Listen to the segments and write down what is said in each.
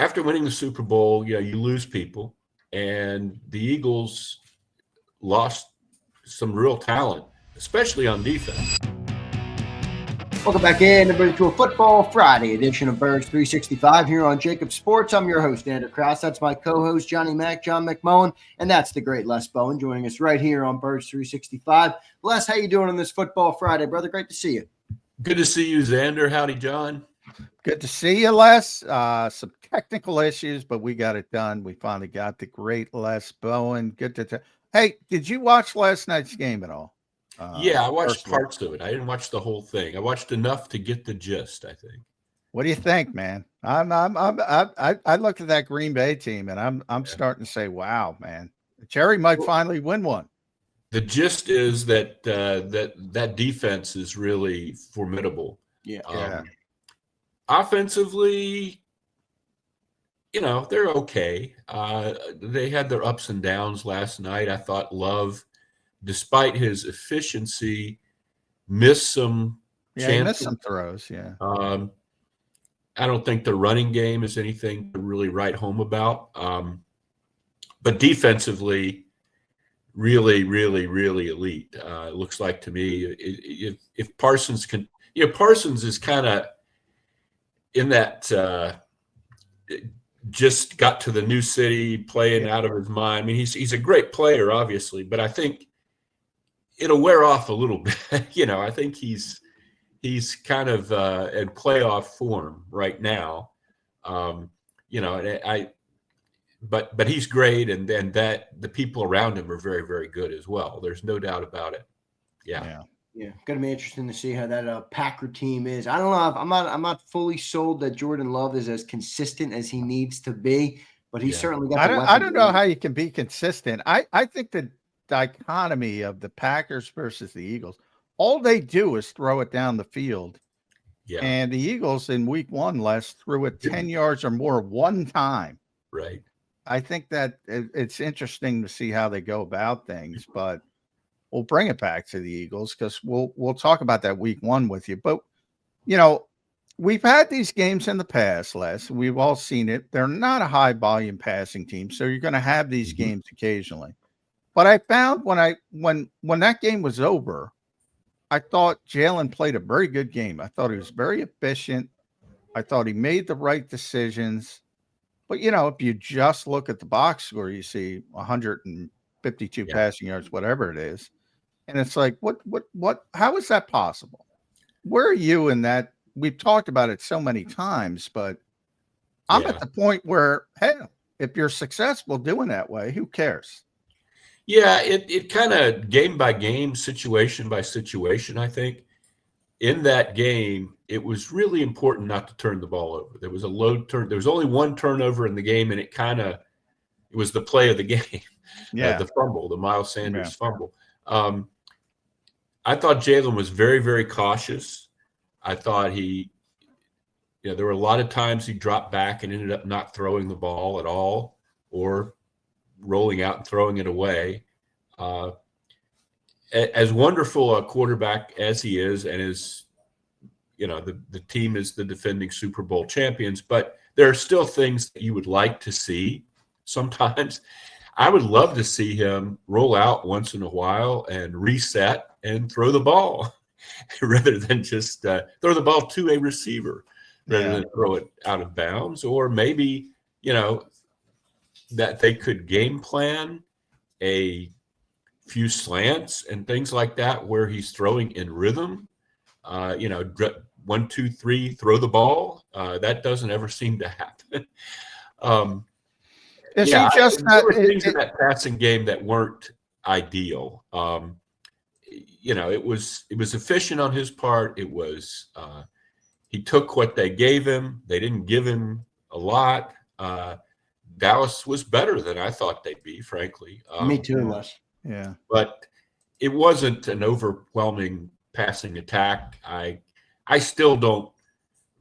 after winning the Super Bowl, you lose people, and the Eagles lost some real talent, especially on defense. Welcome back in, everybody, to a Football Friday edition of Birds 365 here on JAKIB Sports. I'm your host, Zander Krause. That's my co-host, John McMullen, and that's the great Les Bowen joining us right here on Birds 365. Les, how you doing on this Football Friday, brother? Great to see you. Good to see you, Zander. Howdy, John. Good to see you, Les. Some technical issues, but we got it done. We finally got the great Les Bowen. Good to Hey, did you watch last night's game at all? Yeah, I watched parts of it. I didn't watch the whole thing. I watched enough to get the gist, I think. What do you think, man? I looked at that Green Bay team, and I'm starting to say, wow, man, Jerry might finally win one. The gist is that that defense is really formidable. Yeah. Offensively, they're okay. They had their ups and downs last night. I thought Love, despite his efficiency, missed some chances. He missed some throws, yeah. I don't think the running game is anything to really write home about. But defensively, really, really, really elite. It looks like to me, if Parsons can – Parsons is kind of in that just got to the new city, playing out of his mind. I mean, he's a great player, obviously, but I think it'll wear off a little bit. I think he's kind of in playoff form right now. But he's great, and that the people around him are very, very good as well. There's no doubt about it. Yeah. Going to be interesting to see how that Packer team is. I don't know. I'm not fully sold that Jordan Love is as consistent as he needs to be, but he's certainly got. I don't know how you can be consistent. I think the dichotomy of the Packers versus the Eagles, all they do is throw it down the field. Yeah. And the Eagles in week 1 threw it 10 yards or more one time. Right. I think that it's interesting to see how they go about things, but we'll bring it back to the Eagles because we'll talk about that week 1 with you. But, we've had these games in the past, Les. We've all seen it. They're not a high volume passing team, so you're going to have these games occasionally. But I found when that game was over, I thought Jalen played a very good game. I thought he was very efficient. I thought he made the right decisions. But, if you just look at the box score, you see 152 passing yards, whatever it is. And it's like, how is that possible? Where are you in that? We've talked about it so many times, but I'm at the point where, hey, if you're successful doing that way, who cares? Yeah, it kind of game by game, situation by situation, I think. In that game, it was really important not to turn the ball over. There was a low turn. There was only one turnover in the game, and it was the play of the game. The fumble, the Miles Sanders fumble. I thought Jalen was very, very cautious. I thought there were a lot of times he dropped back and ended up not throwing the ball at all or rolling out and throwing it away. As wonderful a quarterback as he is, and the team is the defending Super Bowl champions, but there are still things that you would like to see sometimes. I would love to see him roll out once in a while and reset and throw the ball rather than just throw the ball to a receiver rather than throw it out of bounds. Or maybe, that they could game plan a few slants and things like that where he's throwing in rhythm. 1, 2, 3, throw the ball. That doesn't ever seem to happen. There were things in that passing game that weren't ideal. It was efficient on his part. It was he took what they gave him. They didn't give him a lot. Dallas was better than I thought they'd be, frankly. Me too, Les. Yeah. But it wasn't an overwhelming passing attack. I still don't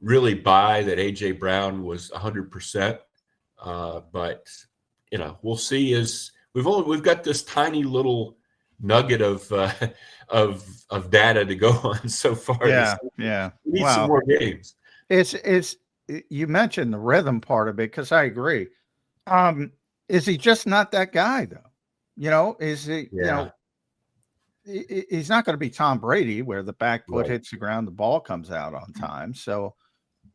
really buy that A.J. Brown was 100%. But we'll see. As we've got this tiny little nugget of data to go on so far. Yeah. We need some more games. It's you mentioned the rhythm part of it, because I agree. Is he just not that guy though? Is he? Yeah. He's not going to be Tom Brady, where the back foot Right. hits the ground, the ball comes out on time. So,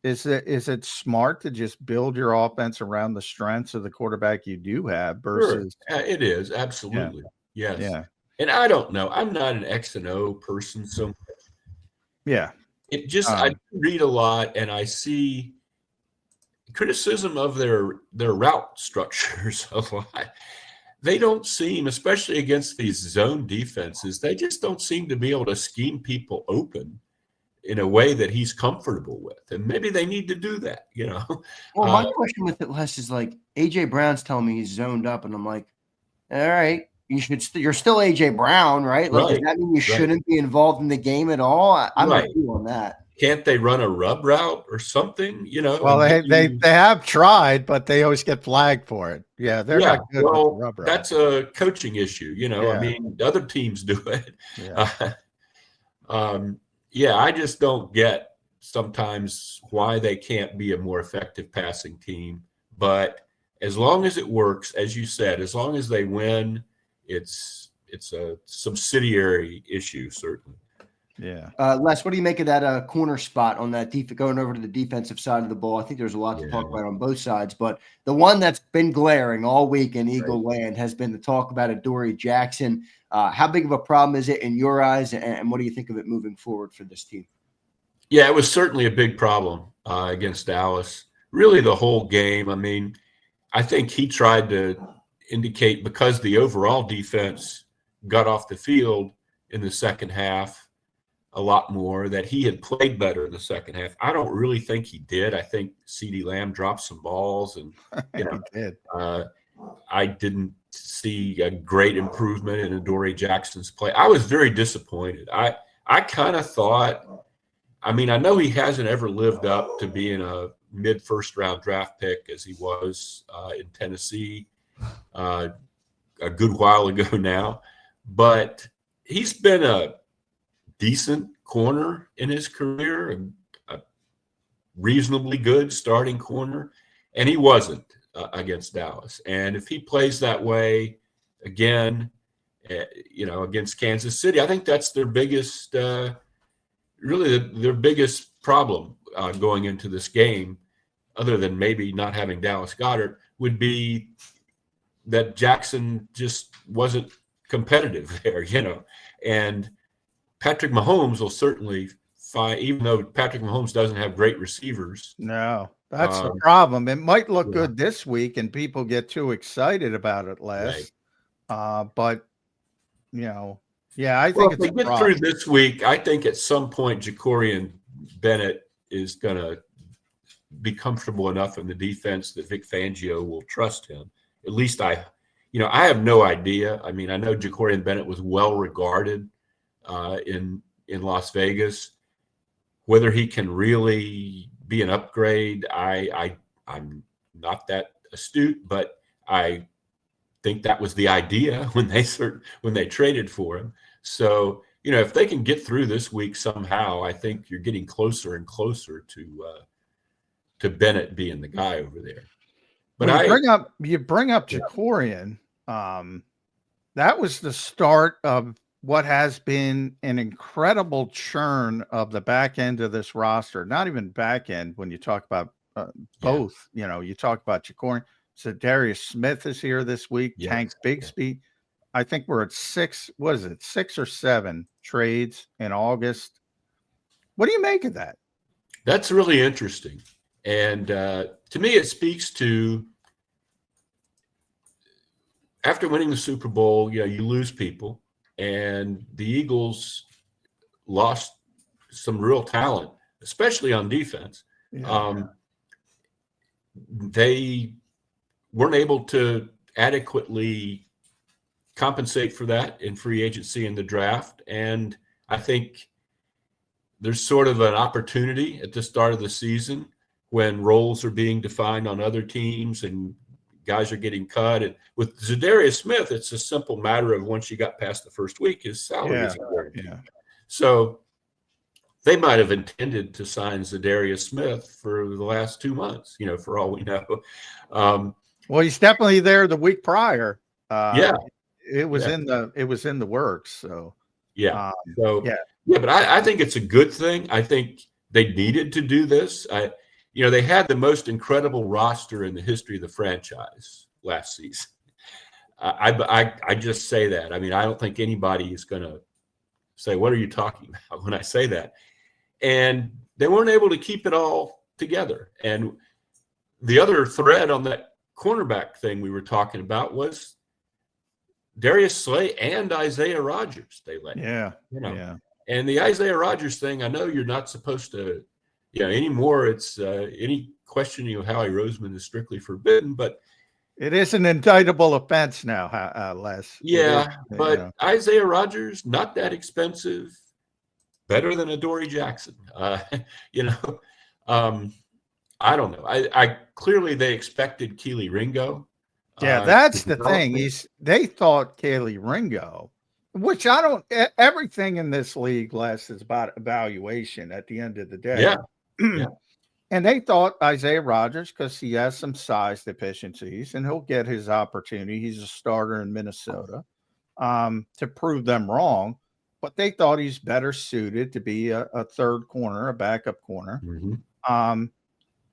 is it smart to just build your offense around the strengths of the quarterback you do have versus? Sure. It is absolutely yes. Yeah, And I don't know. I'm not an X and O person, so yeah. it just I read a lot and I see criticism of their route structures a lot. They don't seem, especially against these zone defenses, they just don't seem to be able to scheme people open in a way that he's comfortable with. And maybe they need to do that, Well, my question with it, Les, is like AJ Brown's telling me he's zoned up, and I'm like, all right, you're still AJ Brown, right? Like, does that mean you shouldn't be involved in the game at all? I'm with you on that. Can't they run a rub route or something? Well, they have tried, but they always get flagged for it. Yeah, they're not good with the rub route. That's a coaching issue. I mean, other teams do it. Yeah. I just don't get sometimes why they can't be a more effective passing team. But as long as it works, as you said, as long as they win, it's a subsidiary issue, certainly. Yeah. Les, what do you make of that corner spot on that going over to the defensive side of the ball? I think there's a lot to talk about on both sides, but the one that's been glaring all week in Eagle Land has been the talk about Adoree Jackson. How big of a problem is it in your eyes, and what do you think of it moving forward for this team? Yeah, it was certainly a big problem against Dallas. Really the whole game. I mean, I think he tried to indicate, because the overall defense got off the field in the second half a lot more, that he had played better in the second half. I don't really think he did. I think CeeDee Lamb dropped some balls, and he did. I didn't see a great improvement in Adoree Jackson's play. I was very disappointed. I kind of thought, I mean, I know he hasn't ever lived up to being a mid-first round draft pick as he was in Tennessee a good while ago now, but he's been a decent corner in his career, a reasonably good starting corner, and he wasn't against Dallas. And if he plays that way again, against Kansas City, I think that's their biggest, really their biggest problem going into this game, other than maybe not having Dallas Goedert, would be that Jackson just wasn't competitive there, and Patrick Mahomes will certainly find, even though Patrick Mahomes doesn't have great receivers. No, that's the problem. It might look good this week and people get too excited about it less. But, I think if they get through this week, I think at some point Ja'Cory Bennett is going to be comfortable enough in the defense that Vic Fangio will trust him. At least I have no idea. I mean, I know Ja'Cory Bennett was well regarded in Las Vegas. Whether he can really be an upgrade, I'm not that astute, but I think that was the idea when they traded for him. So if they can get through this week somehow, I think you're getting closer and closer to Bennett being the guy over there. But you bring up Ja'Cory. That was the start of what has been an incredible churn of the back end of this roster. Not even back end when you talk about both. You talk about Ja'Cory. So Darius Smith is here this week. Yes. Tank Bigsby. I think we're at 6 or 7 trades in August. What do you make of that? That's really interesting. And to me, it speaks to, after winning the Super Bowl, you lose people. And the Eagles lost some real talent, especially on defense. They weren't able to adequately compensate for that in free agency in the draft. And I think there's sort of an opportunity at the start of the season when roles are being defined on other teams and guys are getting cut. And with Zadarius Smith, it's a simple matter of once you got past the first week, his salary is guaranteed. So they might have intended to sign Zadarius Smith for the last 2 months, for all we know. Well, he's definitely there the week prior. Yeah. It was Yeah. in the works. So Yeah. yeah. But I think it's a good thing. I think they needed to do this. They had the most incredible roster in the history of the franchise last season. I just say that. I mean, I don't think anybody is going to say, what are you talking about when I say that? And they weren't able to keep it all together. And the other thread on that cornerback thing we were talking about was Darius Slay and Isaiah Rodgers. They let Yeah. And the Isaiah Rodgers thing, I know you're not supposed to, anymore. It's any questioning of Howie Roseman is strictly forbidden, but it is an indictable offense now, Les. Yeah, but Isaiah Rodgers, not that expensive, better than Adoree Jackson. I don't know. I clearly they expected Keely Ringo. Yeah, that's the thing. They thought Keely Ringo, which I don't. Everything in this league, Les, is about evaluation at the end of the day. Yeah. Yeah. And they thought Isaiah Rodgers, because he has some size deficiencies and he'll get his opportunity. He's a starter in Minnesota, to prove them wrong. But they thought he's better suited to be a third corner, a backup corner. Mm-hmm.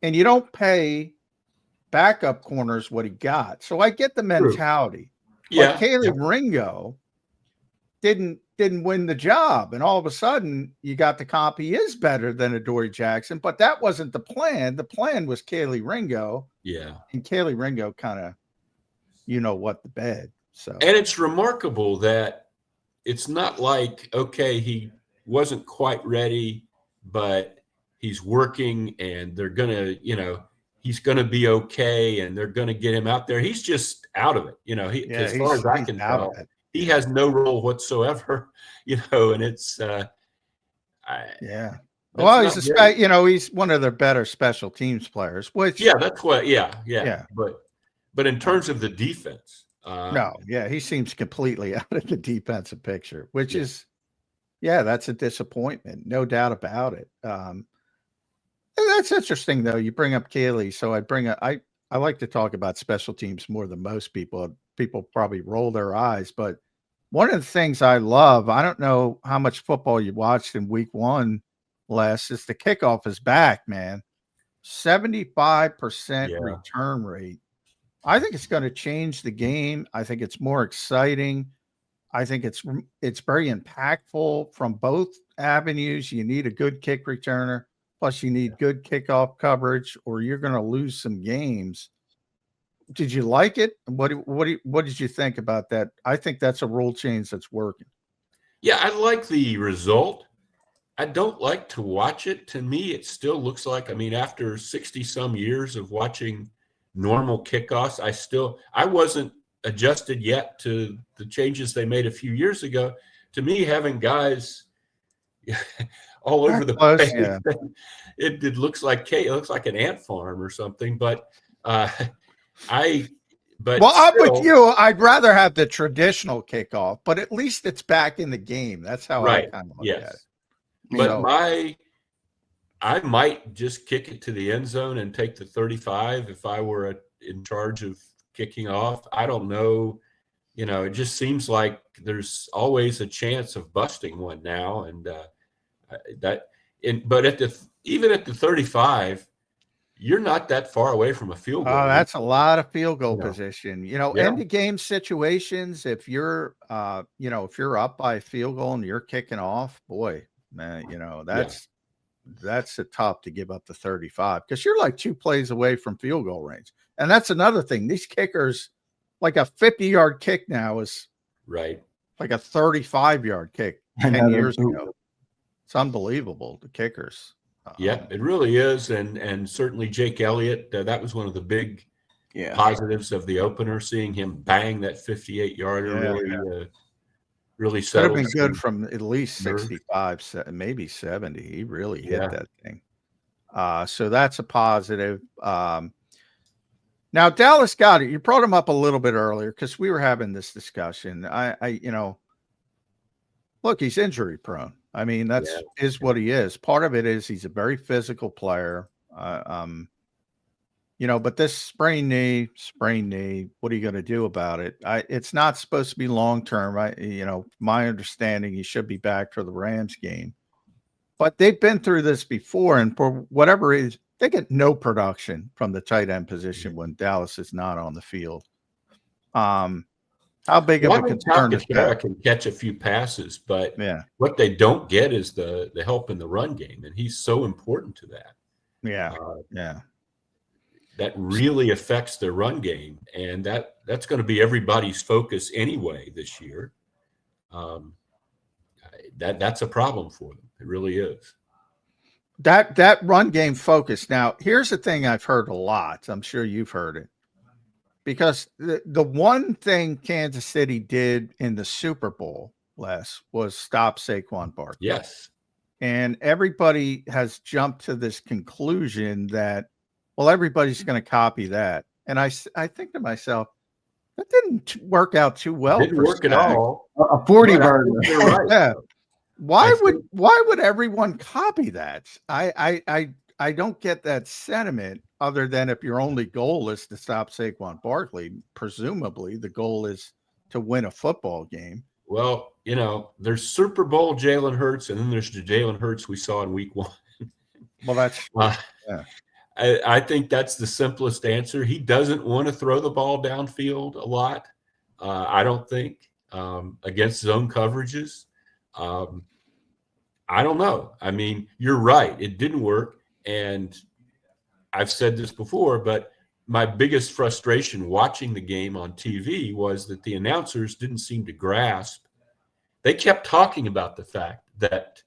And you don't pay backup corners what he got. So I get the mentality. True. Yeah. But Keely Ringo didn't win the job, and all of a sudden you got the comp. He is better than Adoree Jackson, but that wasn't the plan. The plan was Keely Ringo. Yeah. And Keely Ringo kind of, the bed. So, and it's remarkable that it's not like, okay, he wasn't quite ready, but he's working and they're going to, he's going to be okay and they're going to get him out there. He's just out of it. As far as I can tell, he has no role whatsoever, and it's, yeah. Well, he's one of their better special teams players, which, that's what, yeah. But in terms of the defense, he seems completely out of the defensive picture, which is, that's a disappointment. No doubt about it. That's interesting though. You bring up Keely. So I like to talk about special teams more than most people. People probably roll their eyes, but one of the things I love, I don't know how much football you watched in week one, Les, is the kickoff is back, man. 75% return rate. I think it's going to change the game. I think it's more exciting. I think it's very impactful from both avenues. You need a good kick returner, plus you need good kickoff coverage, or you're going to lose some games. Did you like it? What did you think about that? I think that's a rule change that's working. Yeah, I like the result. I don't like to watch it. To me, it still looks like, after 60 some years of watching normal kickoffs, I wasn't adjusted yet to the changes they made a few years ago. To me, having guys all over the place, it looks like an ant farm or something, but I'm with you. I'd rather have the traditional kickoff, but at least it's back in the game. That's how I kind of look at it. But I might just kick it to the end zone and take the 35 if I were in charge of kicking off. I don't know. It just seems like there's always a chance of busting one now, and but even at the 35. You're not that far away from a field goal. Oh, that's a lot of field goal position. End of game situations. If you're, if you're up by a field goal and you're kicking off, boy, man, that's a tough to give up the 35 because you're like 2 plays away from field goal range. And that's another thing. These kickers, like a 50-yard kick now is like a 35-yard kick 10 years ago. It's unbelievable. The kickers. Yeah, it really is, and certainly Jake Elliott. That was one of the big positives of the opener. Seeing him bang that 58-yarder really settled. Could have been good from at least 65, maybe 70. He really hit that thing. So that's a positive. Now Dallas got it. You brought him up a little bit earlier because we were having this discussion. Look, he's injury prone. I mean, that's is what he is. Part of it is he's a very physical player. But this sprained knee, what are you going to do about it? It's not supposed to be long-term. My understanding, he should be back for the Rams game, but they've been through this before. And for whatever reason, they get no production from the tight end position when Dallas is not on the field. How big of a concern is that? Can catch a few passes, but what they don't get is the help in the run game, and he's so important to that. That really affects their run game, and that's going to be everybody's focus anyway this year. That's a problem for them. It really is. That run game focus. Now, here's the thing I've heard a lot. I'm sure you've heard it. Because the one thing Kansas City did in the Super Bowl, Les, was stop Saquon Barkley. Yes. And everybody has jumped to this conclusion that, well, everybody's going to copy that. And I think to myself, that didn't work out too well. Didn't work at all. A 40 burger. You're right. Yeah. Why would everyone copy that? I don't get that sentiment, other than if your only goal is to stop Saquon Barkley. Presumably the goal is to win a football game. Well, there's Super Bowl Jalen Hurts, and then there's the Jalen Hurts we saw in week 1. Well, that's I think that's the simplest answer. He doesn't want to throw the ball downfield a lot. I don't think against zone coverages. I don't know. I mean, you're right. It didn't work. And I've said this before, but my biggest frustration watching the game on TV was that the announcers didn't seem to grasp. They kept talking about the fact that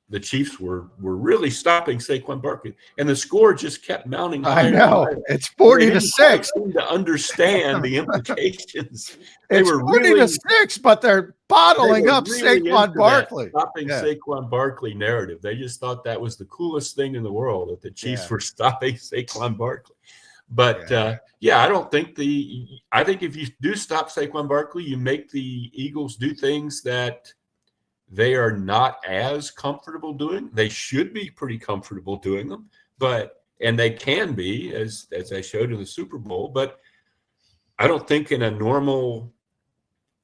the Chiefs were really stopping Saquon Barkley, and the score just kept mounting higher. I know. It's 40-6. To understand the implications. It's 40-6, but they're bottling up Saquon Barkley. Stopping Saquon Barkley narrative. They just thought that was the coolest thing in the world, that the Chiefs were stopping Saquon Barkley. But I think if you do stop Saquon Barkley, you make the Eagles do things that they are not as comfortable doing. They should be pretty comfortable doing them, and they can be, as I showed in the Super Bowl. But I don't think in a normal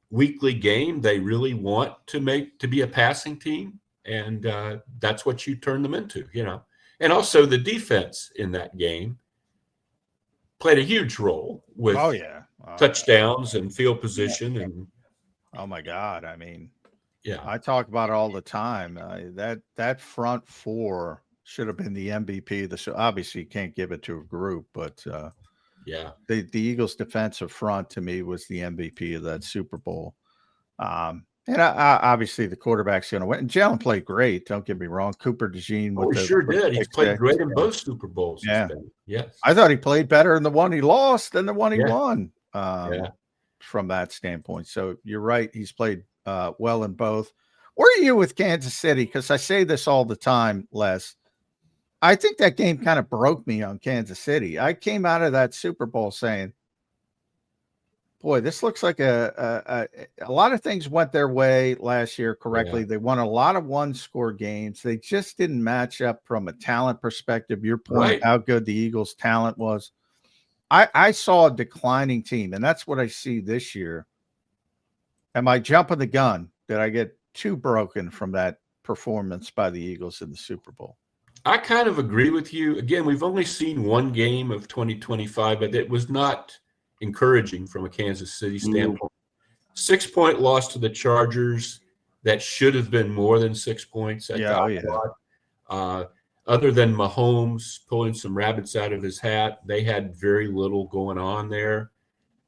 weekly game they really want to be a passing team, and that's what you turn them into, And also the defense in that game played a huge role with touchdowns and field position and. Oh my God! I mean. Yeah, I talk about it all the time. That front four should have been the MVP of the show. Obviously, you can't give it to a group, but the Eagles' defensive front to me was the MVP of that Super Bowl. And obviously, the quarterback's going to win. And Jalen played great. Don't get me wrong. Cooper DeJean. He sure did. He's played great in both Super Bowls. Yeah. Yes. I thought he played better in the one he lost than the one he won. From that standpoint. So you're right. He's played well in both. Where are you with Kansas City? Because I say this all the time, Les. I think that game kind of broke me on Kansas City. I came out of that Super Bowl saying, boy, this looks like a lot of things went their way last year correctly. They won a lot of one-score games. They just didn't match up from a talent perspective. Your point, how good the Eagles' talent was. I saw a declining team, and that's what I see this year. Am I jumping the gun? Did I get too broken from that performance by the Eagles in the Super Bowl? I kind of agree with you. Again, we've only seen one game of 2025, but it was not encouraging from a Kansas City standpoint. 6-point loss to the Chargers. That should have been more than 6 points. Other than Mahomes pulling some rabbits out of his hat, they had very little going on there.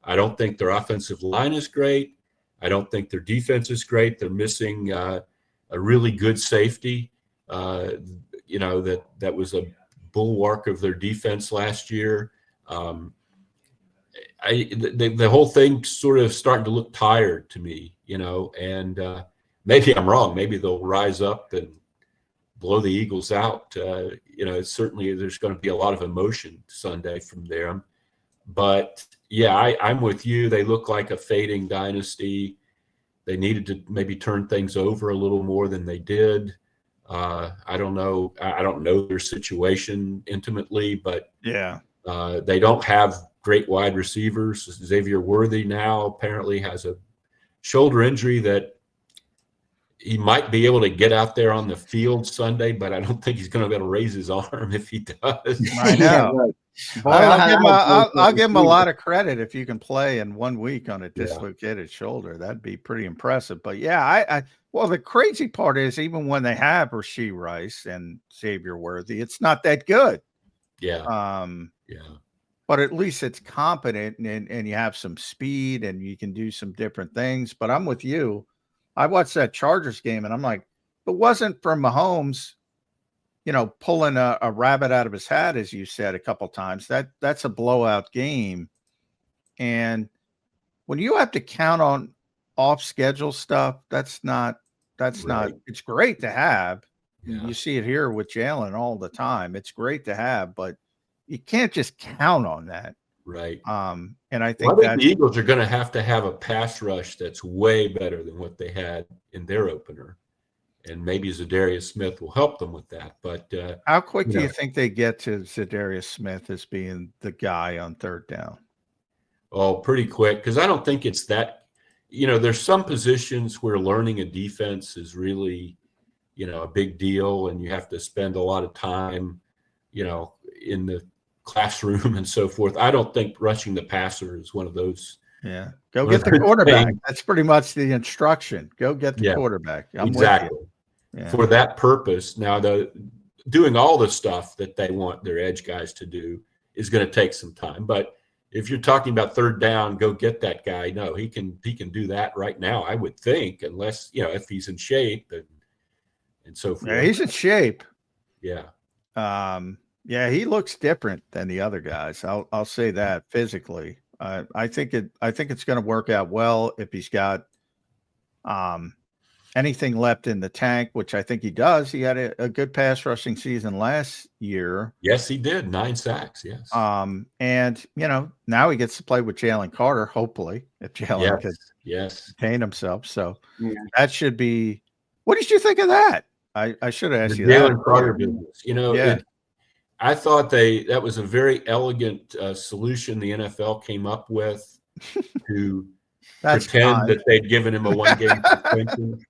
I don't think their offensive line is great. I don't think their defense is great. They're missing a really good safety. That was a bulwark of their defense last year. The whole thing sort of starting to look tired to me, and maybe I'm wrong. Maybe they'll rise up and blow the Eagles out. Certainly there's going to be a lot of emotion Sunday from them. But, I'm with you. They look like a fading dynasty. they needed to maybe turn things over a little more than they did. I don't know. I don't know their situation intimately, but Yeah. they don't have great wide receivers. Xavier Worthy now apparently has a shoulder injury that he might be able to get out there on the field Sunday, but I don't think he's going to be able to raise his arm if he does. I know. Right. Boy, I'll give him a lot of credit if you can play in 1 week on a dislocated shoulder. That'd be pretty impressive. But yeah, well, the crazy part is even when they have Rashee Rice and Xavier Worthy, it's not that good. Yeah. But at least it's competent and you have some speed and you can do some different things. But I'm with you. I watched that Chargers game and I'm like, if it wasn't for Mahomes, pulling a rabbit out of his hat, as you said a couple times, that's a blowout game. And when you have to count on off schedule stuff, that's not, it's great to have. Yeah. You see it here with Jalen all the time. It's great to have, but you can't just count on that. Right. And I think the Eagles are going to have a pass rush that's way better than what they had in their opener. And maybe Zadarius Smith will help them with that. But how quick do you think they get to Zadarius Smith as being the guy on third down? Oh, pretty quick, because I don't think it's that. There's some positions where learning a defense is really, a big deal, and you have to spend a lot of time, in the classroom and so forth. I don't think rushing the passer is one of those. Yeah, go get the quarterback. That's pretty much the instruction. Go get the quarterback. Exactly. For that purpose. Now, doing all the stuff that they want their edge guys to do is going to take some time. But if you're talking about third down, go get that guy. No, he can do that right now, I would think, unless if he's in shape and so forth. Yeah, he's in shape. Yeah. Yeah, he looks different than the other guys. I'll say that physically. I think it's going to work out well if he's got anything left in the tank, which I think he does. He had a good pass rushing season last year. Yes, he did. 9 sacks. Yes. And now he gets to play with Jalen Carter. Hopefully, if Jalen could contain himself. So that should be. What did you think of that? I should have asked you that. Jalen Carter business. I thought that was a very elegant solution the NFL came up with to pretend that they'd given him a 1-game suspension.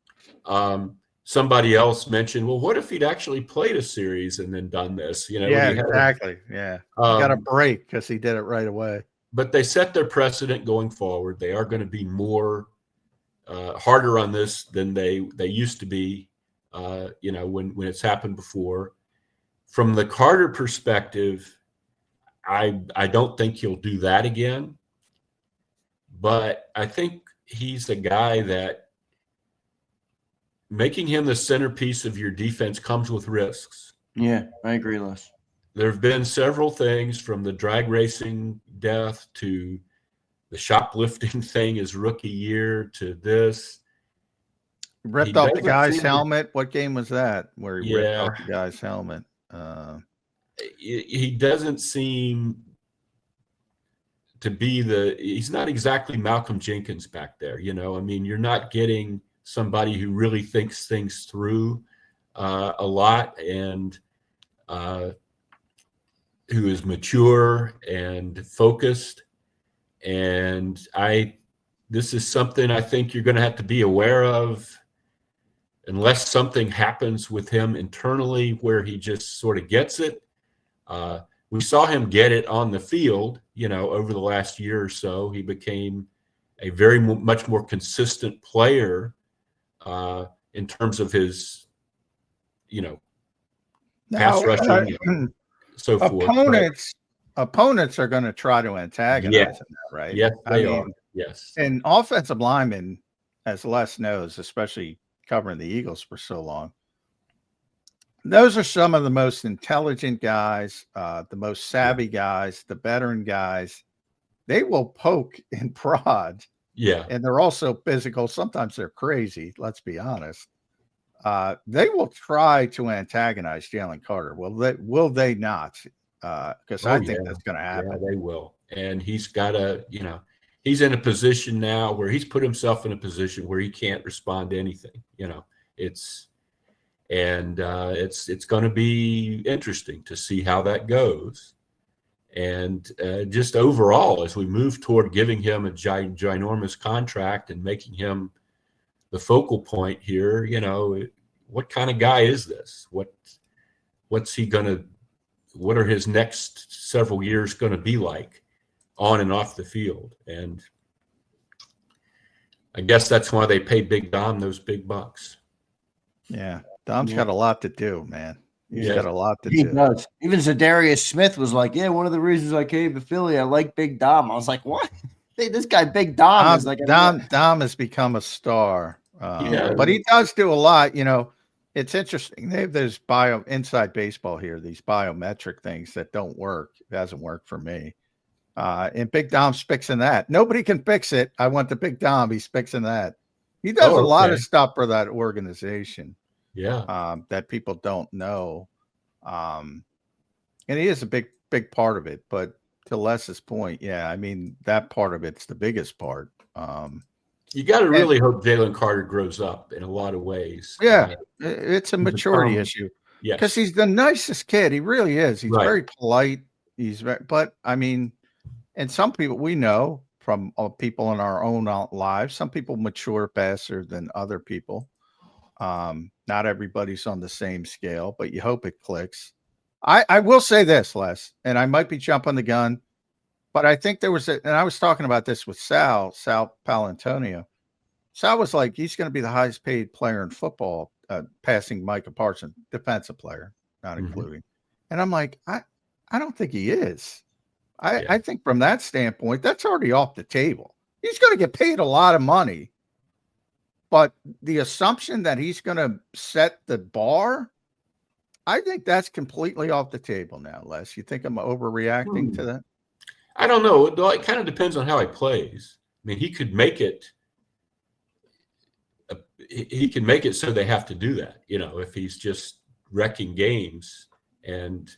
Somebody else mentioned, well, what if he'd actually played a series and then done this? Exactly. Yeah. He got a break because he did it right away. But they set their precedent going forward. They are going to be more harder on this than they used to be, when it's happened before. From the Carter perspective, I don't think he'll do that again. But I think he's a guy that making him the centerpiece of your defense comes with risks. Yeah, I agree, Les. There have been several things from the drag racing death to the shoplifting thing his rookie year to this. Ripped off the guy's helmet. What game was that where he ripped off the guy's helmet? He doesn't seem to be he's not exactly Malcolm Jenkins back there. You're not getting somebody who really thinks things through a lot and who is mature and focused. And this is something I think you're going to have to be aware of. Unless something happens with him internally where he just sort of gets it. We saw him get it on the field, over the last year or so. He became a very much more consistent player in terms of his, pass rushing and so forth. Opponents are going to try to antagonize him, right? Yes, they are. Yes. And offensive linemen, as Les knows, especially covering the Eagles for so long, those are some of the most intelligent guys, the most savvy guys, the veteran guys. They will poke and prod. Yeah. And they're also physical. Sometimes they're crazy. Let's be honest. They will try to antagonize Jalen Carter. Will they not? Because I think that's going to happen. Yeah, they will. And he's got to, he's in a position now where he's put himself in a position where he can't respond to anything. It's going to be interesting to see how that goes. And just overall, as we move toward giving him a ginormous contract and making him the focal point here, what kind of guy is this? What's he going to? What are his next several years going to be like on and off the field? And I guess that's why they pay Big Dom those big bucks. Yeah. Dom's got a lot to do, man. He's got a lot to do. He does. Even Zadarius Smith was like, yeah, one of the reasons I came to Philly, I like Big Dom. I was like, what? Hey, this guy, Big Dom, is like Dom has become a star. But he does do a lot. It's interesting. They have those inside baseball here, these biometric things that don't work. It hasn't worked for me. And Big Dom's fixing that. Nobody can fix it. I want the Big Dom. He's fixing that. He does a lot of stuff for that organization. Yeah. That people don't know. And he is a big part of it. But to Les's point, I mean, that part of it's the biggest part. You got to really hope Jalen Carter grows up in a lot of ways. Yeah, it's a maturity issue. Yes. Because he's the nicest kid. He really is. He's very polite. But I mean, and some people we know from people in our own lives, some people mature faster than other people. Not everybody's on the same scale, but you hope it clicks. I will say this, Les, and I might be jumping the gun, but I think there was and I was talking about this with Sal Palantonio. Sal was like, he's going to be the highest paid player in football, passing Micah Parsons, defensive player, not including. And I'm like, I don't think he is. I think from that standpoint, that's already off the table. He's going to get paid a lot of money. But the assumption that he's going to set the bar, I think that's completely off the table now, Les. You think I'm overreacting to that? I don't know. It kind of depends on how he plays. I mean, he could make it. He can make it so they have to do that. If he's just wrecking games and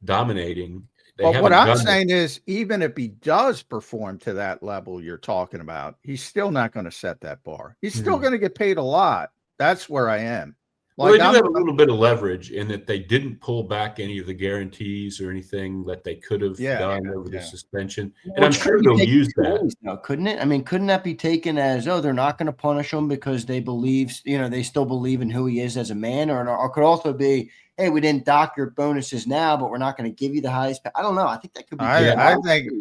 dominating. But what I'm saying is, even if he does perform to that level you're talking about, he's still not going to set that bar. He's still going to get paid a lot. That's where I am. Well, they do have a little bit of leverage in that they didn't pull back any of the guarantees or anything that they could have done over the suspension. And I'm sure they'll use that. Now, couldn't it? I mean, couldn't that be taken as, they're not going to punish him because they believe, they still believe in who he is as a man? Or it could also be, hey, we didn't dock your bonuses now, but we're not going to give you the highest pay. I don't know. I think that could be. I think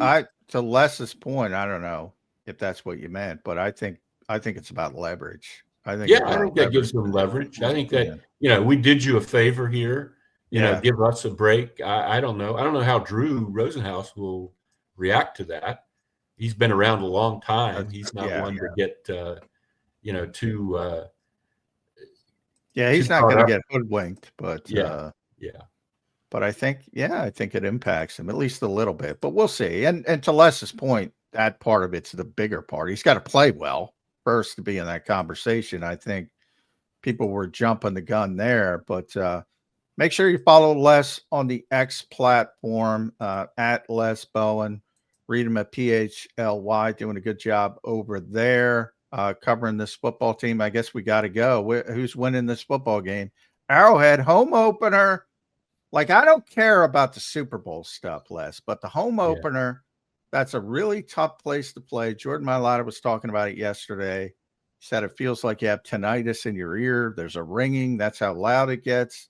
to Les's point, I don't know if that's what you meant, but I think it's about leverage. I think that gives them leverage. I think that, we did you a favor here, give us a break. I don't know. I don't know how Drew Rosenhaus will react to that. He's been around a long time. He's not one to get, too. He's not going to get hoodwinked, but But I think it impacts him at least a little bit. But we'll see. And to Les's point, that part of it's the bigger part. He's got to play well first to be in that conversation. I think people were jumping the gun there, but make sure you follow Les on the X platform at Les Bowen. Read him at PHLY, doing a good job over there covering this football team. I guess we got to go. Who's winning this football game? Arrowhead home opener. Like, I don't care about the Super Bowl stuff, Les, but the home opener, that's a really tough place to play. Jordan Mailata was talking about it yesterday. He said it feels like you have tinnitus in your ear. There's a ringing. That's how loud it gets.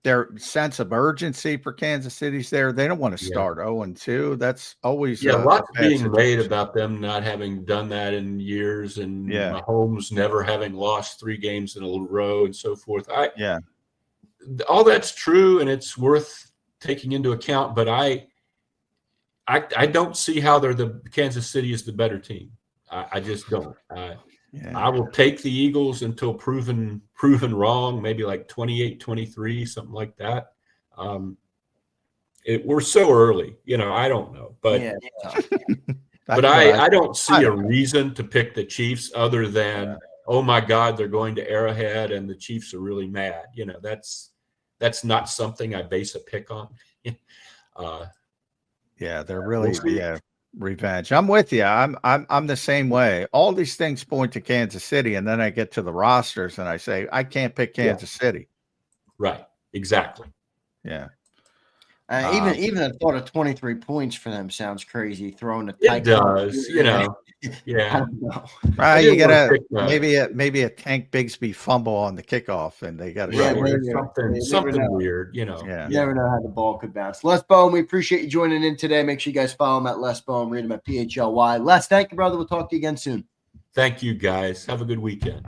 Their sense of urgency for Kansas City's there. They don't want to start 0-2. That's always lots being made about them not having done that in years, and Mahomes never having lost 3 games in a row and so forth. All that's true, and it's worth taking into account. But I don't see how Kansas City is the better team. I just don't. I will take the Eagles until proven wrong, maybe like 28-23, something like that. We're so early, I don't know. But but I don't see a reason to pick the Chiefs other than, oh my God, they're going to Arrowhead and the Chiefs are really mad. That's not something I base a pick on. They're really revenge. I'm with you. I'm the same way. All these things point to Kansas City, and then I get to the rosters and I say I can't pick Kansas City. Right. Exactly. Yeah. Even the thought of 23 points for them sounds crazy. Throwing the It does, I Yeah. don't know. You gotta maybe a Tank Bigsby fumble on the kickoff, and they got to Yeah, show maybe. something weird, Yeah. You never know how the ball could bounce. Les Bowen, we appreciate you joining in today. Make sure you guys follow him at Les Bowen. Read him at PHLY. Les, thank you, brother. We'll talk to you again soon. Thank you, guys. Have a good weekend.